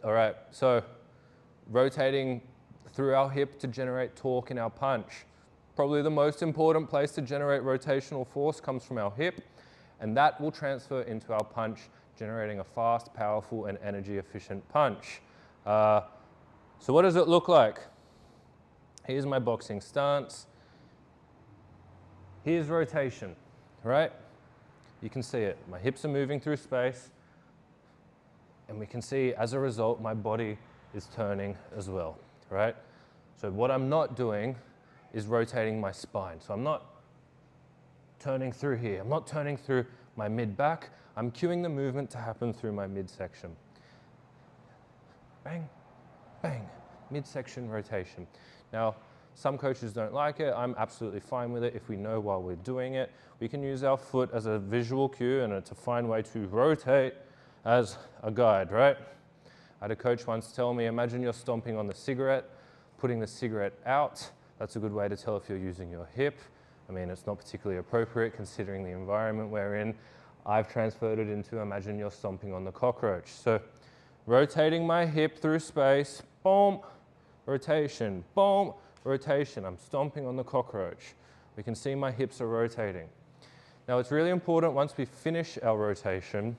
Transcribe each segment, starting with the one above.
All right, so rotating through our hip to generate torque in our punch. Probably the most important place to generate rotational force comes from our hip, and that will transfer into our punch, generating a fast, powerful, and energy-efficient punch. So what does it look like? Here's my boxing stance. Here's rotation, right? You can see it. My hips are moving through space, and we can see, as a result, my body is turning as well, right? So what I'm not doing is rotating my spine. So I'm not turning through here. I'm not turning through my mid-back. I'm cueing the movement to happen through my midsection. Bang, bang, midsection rotation. Now, some coaches don't like it. I'm absolutely fine with it if we know while we're doing it. We can use our foot as a visual cue, and it's a fine way to rotate as a guide, right? I had a coach once tell me, imagine you're stomping on the cigarette, putting the cigarette out. That's a good way to tell if you're using your hip. I mean, it's not particularly appropriate considering the environment we're in. I've transferred it into imagine you're stomping on the cockroach. So rotating my hip through space, boom, rotation, boom, rotation. I'm stomping on the cockroach. We can see my hips are rotating. Now it's really important once we finish our rotation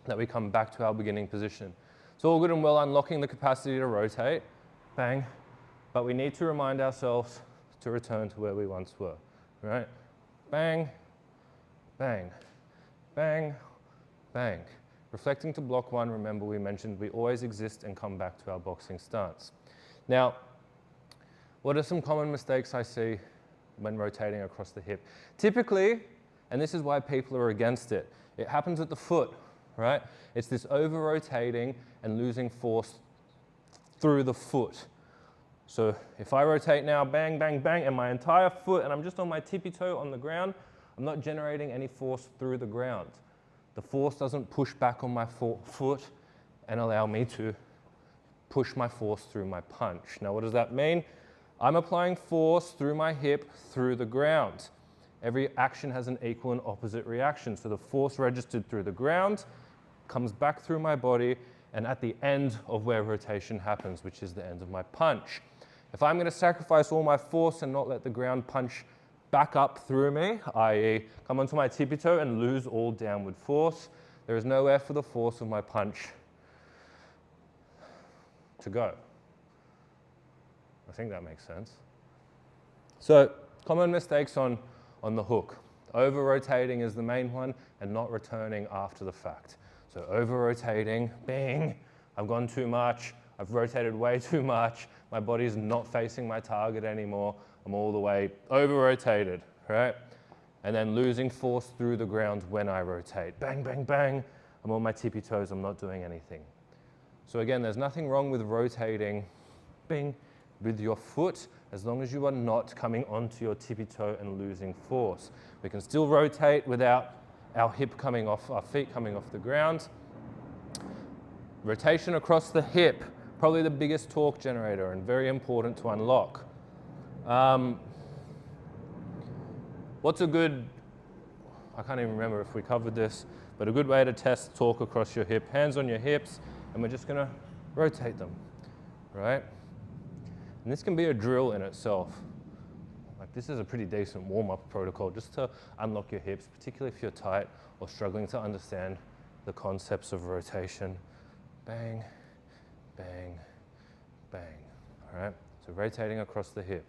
that we come back to our beginning position. It's all good and well unlocking the capacity to rotate, bang, but we need to remind ourselves to return to where we once were, right? Bang, bang, bang, bang. Reflecting to block one, remember we mentioned we always exist and come back to our boxing stance. Now, what are some common mistakes I see when rotating across the hip? Typically, and this is why people are against it, it happens at the foot, right? It's this over-rotating and losing force through the foot. So if I rotate now, bang, bang, bang, and my entire foot, and I'm just on my tippy toe on the ground, I'm not generating any force through the ground. The force doesn't push back on my foot and allow me to push my force through my punch. Now, what does that mean? I'm applying force through my hip through the ground. Every action has an equal and opposite reaction. So the force registered through the ground comes back through my body and at the end of where rotation happens, which is the end of my punch. If I'm going to sacrifice all my force and not let the ground punch back up through me, i.e. come onto my tippy toe and lose all downward force, there is nowhere for the force of my punch to go. I think that makes sense. So common mistakes on the hook. Over-rotating is the main one and not returning after the fact. So over-rotating, bang, I've gone too much, I've rotated way too much, my body's not facing my target anymore, I'm all the way over-rotated, right? And then losing force through the ground when I rotate. Bang, bang, bang, I'm on my tippy toes, I'm not doing anything. So again, there's nothing wrong with rotating, bing, with your foot, as long as you are not coming onto your tippy toe and losing force. We can still rotate without our hip coming off, our feet coming off the ground. Rotation across the hip, probably the biggest torque generator and very important to unlock. What's a good, I can't even remember if we covered this, but a good way to test torque across your hip, hands on your hips, and we're just gonna rotate them, right? And this can be a drill in itself. Like this is a pretty decent warm-up protocol just to unlock your hips, particularly if you're tight or struggling to understand the concepts of rotation. Bang, bang, bang, all right? So rotating across the hip.